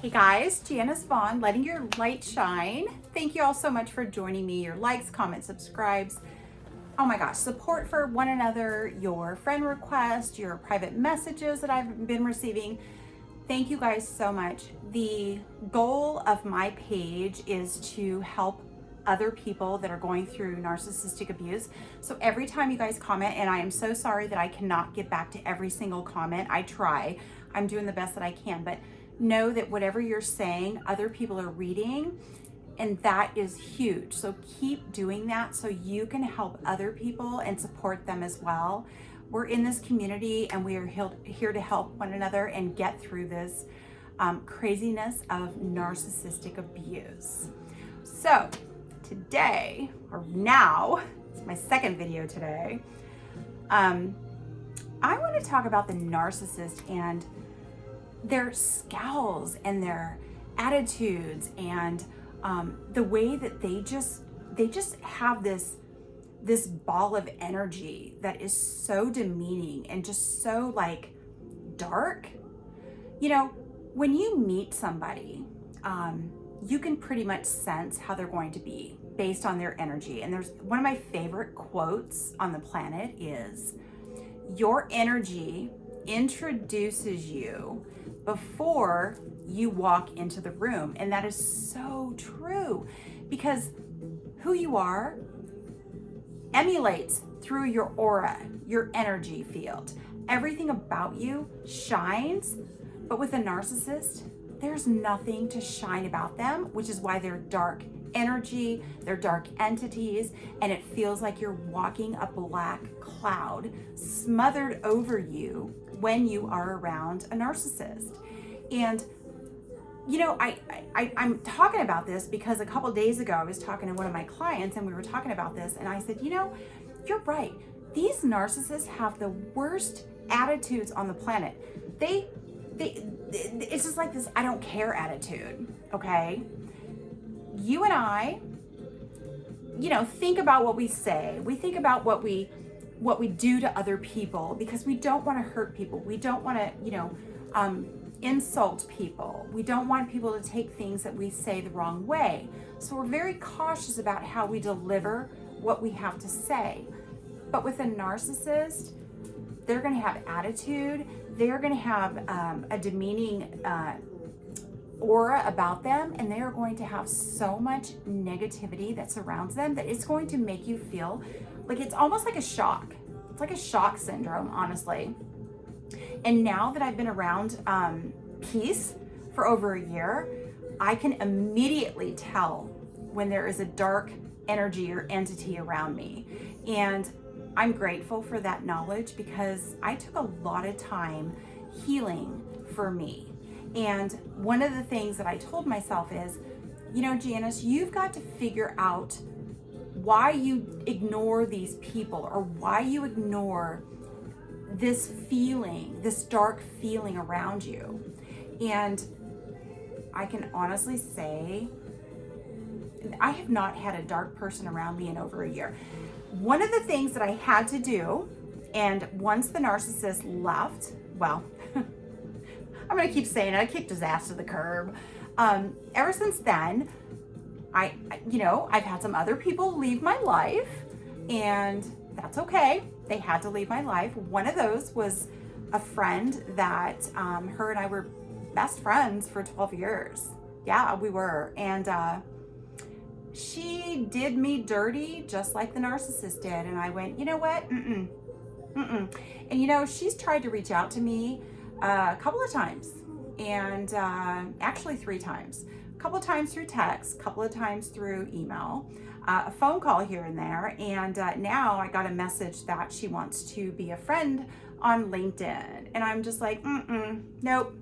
Hey guys, Janice Vaughn, letting your light shine. Thank you all so much for joining me. Your likes, comments, subscribes. Oh my gosh, support for one another, your friend requests, your private messages that I've been receiving. Thank you guys so much. The goal of my page is to help other people that are going through narcissistic abuse. So every time you guys comment, and I am so sorry that I cannot get back to every single comment. I try. I'm doing the best that I can, but know that whatever you're saying, other people are reading, and that is huge. So keep doing that so you can help other people and support them as well. We're in this community and we are here to help one another and get through this craziness of narcissistic abuse. So today, or now, it's my second video today, I want to talk about the narcissist and their scowls and their attitudes and the way that they just have this ball of energy that is so demeaning and just so like dark. You know, when you meet somebody, you can pretty much sense how they're going to be based on their energy. And there's one of my favorite quotes on the planet is, "Your energy introduces you before you walk into the room." And that is so true, because who you are emulates through your aura, your energy field. Everything about you shines, but with a narcissist, there's nothing to shine about them, which is why they're dark energy, they're dark entities, and it feels like you're walking a black cloud smothered over you when you are around a narcissist. And you know, I'm talking about this because a couple days ago I was talking to one of my clients and we were talking about this, and I said, you know, you're right. These narcissists have the worst attitudes on the planet. It's just like this I don't care attitude, okay? You and I, you know, think about what we say. We think about what we do to other people because we don't want to hurt people. We don't want to, you know, insult people. We don't want people to take things that we say the wrong way. So we're very cautious about how we deliver what we have to say. But with a narcissist, they're going to have attitude. They're going to have a demeaning aura about them, and they are going to have so much negativity that surrounds them that it's going to make you feel like it's almost like a shock. It's like a shock syndrome, honestly. And now that I've been around peace for over a year, I can immediately tell when there is a dark energy or entity around me. And I'm grateful for that knowledge because I took a lot of time healing for me. And one of the things that I told myself is, you know, Janice, you've got to figure out why you ignore these people or why you ignore this feeling, this dark feeling around you. And I can honestly say, I have not had a dark person around me in over a year. One of the things that I had to do, and once the narcissist left, well, I'm gonna keep saying it, I kicked his ass to the curb. Ever since then, I've had some other people leave my life, and that's okay. They had to leave my life. One of those was a friend that her and I were best friends for 12 years. Yeah, we were. And she did me dirty just like the narcissist did. And I went, you know what? And you know, she's tried to reach out to me a couple of times, and actually 3 times. A couple of times through text, a couple of times through email, a phone call here and there, and now I got a message that she wants to be a friend on LinkedIn, and I'm just like, nope.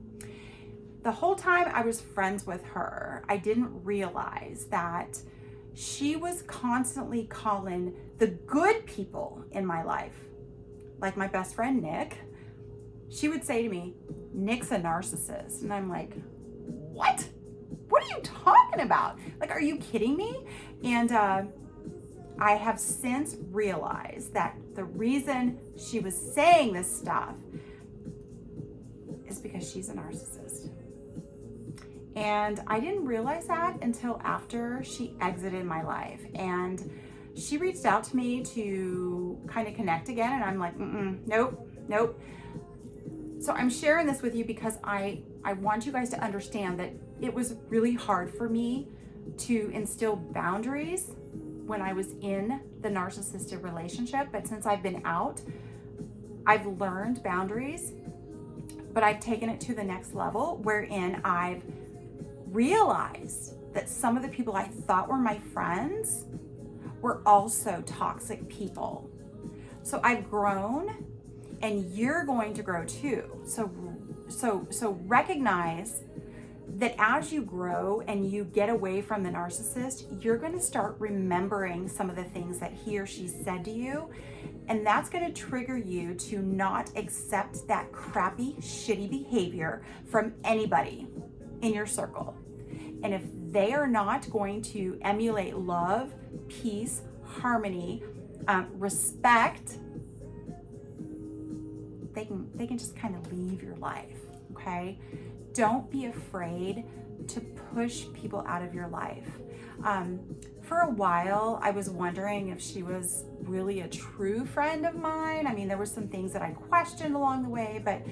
The whole time I was friends with her, I didn't realize that she was constantly calling the good people in my life, like my best friend Nick. She would say to me, "Nick's a narcissist," and I'm like, what? What are you talking about? Like, are you kidding me? And I have since realized that the reason she was saying this stuff is because she's a narcissist. And I didn't realize that until after she exited my life. And she reached out to me to kind of connect again. And I'm like, nope. So I'm sharing this with you because I want you guys to understand that it was really hard for me to instill boundaries when I was in the narcissistic relationship. But since I've been out, I've learned boundaries, but I've taken it to the next level wherein I've realized that some of the people I thought were my friends were also toxic people. So I've grown, and you're going to grow too. So recognize that as you grow and you get away from the narcissist, you're going to start remembering some of the things that he or she said to you. And that's going to trigger you to not accept that crappy, shitty behavior from anybody in your circle. And if they are not going to emulate love, peace, harmony, respect, they can just kind of leave your life, okay? Don't be afraid to push people out of your life. For a while, I was wondering if she was really a true friend of mine. I mean, there were some things that I questioned along the way, but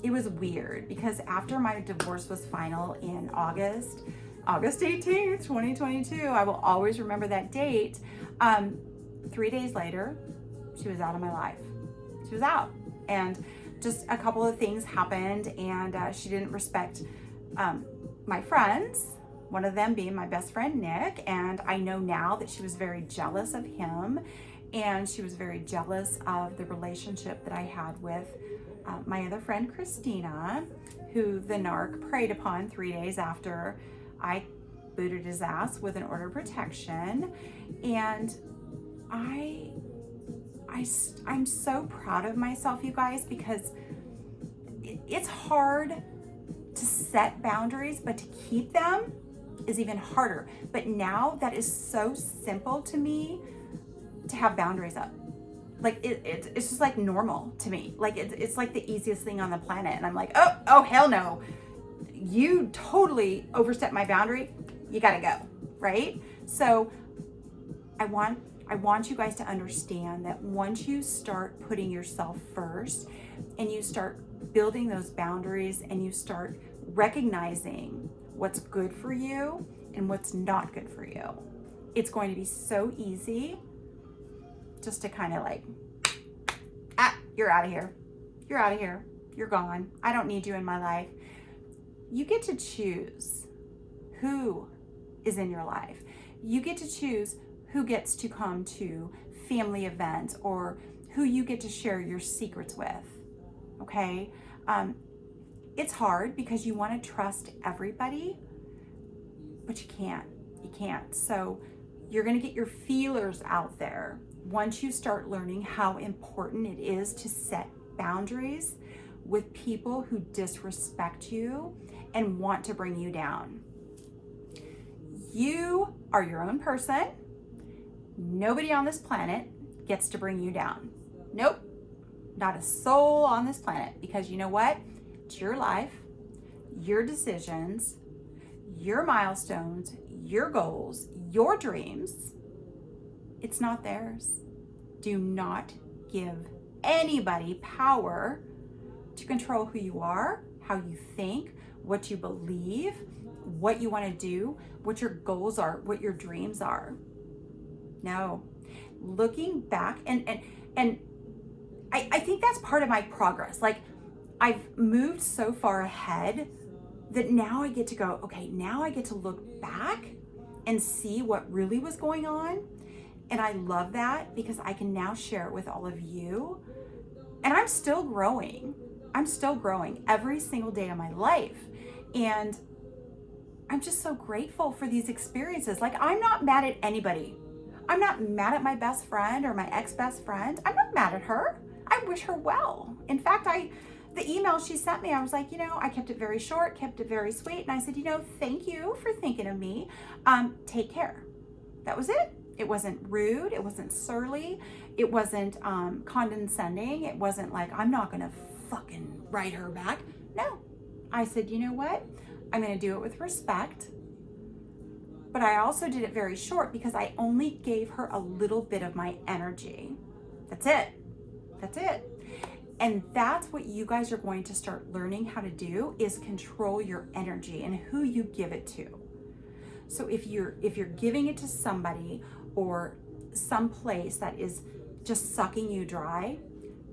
it was weird because after my divorce was final in August 18th, 2022, I will always remember that date. 3 days later, she was out of my life. She was out. And just a couple of things happened, and she didn't respect my friends, one of them being my best friend, Nick. And I know now that she was very jealous of him, and she was very jealous of the relationship that I had with my other friend, Christina, who the narc preyed upon 3 days after I booted his ass with an order of protection. And I'm so proud of myself, you guys, because it's hard to set boundaries, but to keep them is even harder. But now that is so simple to me to have boundaries up. Like it's just like normal to me. Like it's like the easiest thing on the planet. And I'm like, oh hell no. You totally overstepped my boundary. You gotta go, right? So I want you guys to understand that once you start putting yourself first and you start building those boundaries and you start recognizing what's good for you and what's not good for you, it's going to be so easy just to kind of like, you're out of here. You're out of here. You're gone. I don't need you in my life. You get to choose who is in your life. You get to choose who gets to come to family events or who you get to share your secrets with, okay? It's hard because you want to trust everybody, but you can't. So you're going to get your feelers out there once you start learning how important it is to set boundaries with people who disrespect you and want to bring you down. You are your own person. Nobody on this planet gets to bring you down. Nope, not a soul on this planet, because you know what? It's your life, your decisions, your milestones, your goals, your dreams. It's not theirs. Do not give anybody power to control who you are, how you think, what you believe, what you want to do, what your goals are, what your dreams are. No. Looking back, and I think that's part of my progress. Like, I've moved so far ahead that now I get to go, okay, now I get to look back and see what really was going on. And I love that because I can now share it with all of you. And I'm still growing. I'm still growing every single day of my life. And I'm just so grateful for these experiences. Like, I'm not mad at anybody. I'm not mad at my best friend or my ex-best friend. I'm not mad at her. I wish her well. In fact, the email she sent me, I was like, I kept it very short, kept it very sweet. And I said, thank you for thinking of me. Take care. That was it. It wasn't rude. It wasn't surly. It wasn't condescending. It wasn't like, I'm not going to fucking write her back. No. I said, you know what? I'm going to do it with respect. But I also did it very short because I only gave her a little bit of my energy. That's it. That's it. And that's what you guys are going to start learning how to do, is control your energy and who you give it to. So if you're giving it to somebody or some place that is just sucking you dry,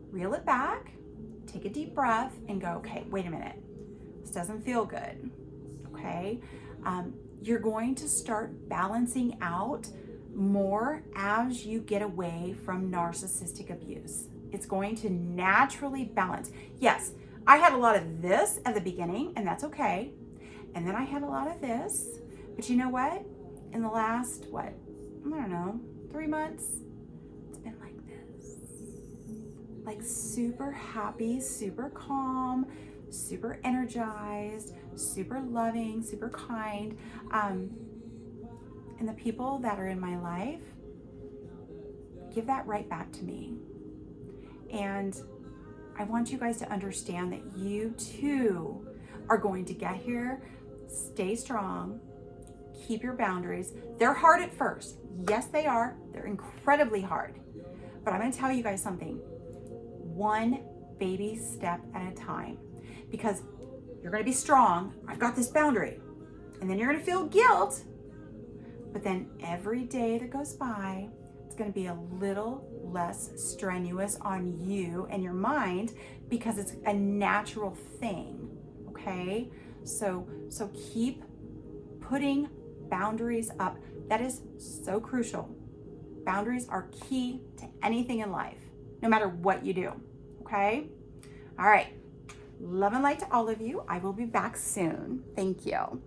reel it back, take a deep breath and go, okay, wait a minute. This doesn't feel good. Okay. You're going to start balancing out more as you get away from narcissistic abuse. It's going to naturally balance. Yes, I had a lot of this at the beginning, and that's okay. And then I had a lot of this. But you know what? In the last, I don't know, 3 months, it's been like this. Like super happy, super calm, super energized, super loving, super kind. And the people that are in my life, give that right back to me. And I want you guys to understand that you too are going to get here. Stay strong. Keep your boundaries. They're hard at first. Yes, they are. They're incredibly hard. But I'm going to tell you guys something. One baby step at a time. Because you're going to be strong. I've got this boundary. And then you're going to feel guilt. But then every day that goes by, it's going to be a little less strenuous on you and your mind because it's a natural thing. Okay? So keep putting boundaries up. That is so crucial. Boundaries are key to anything in life, no matter what you do. Okay? All right. Love and light to all of you. I will be back soon. Thank you.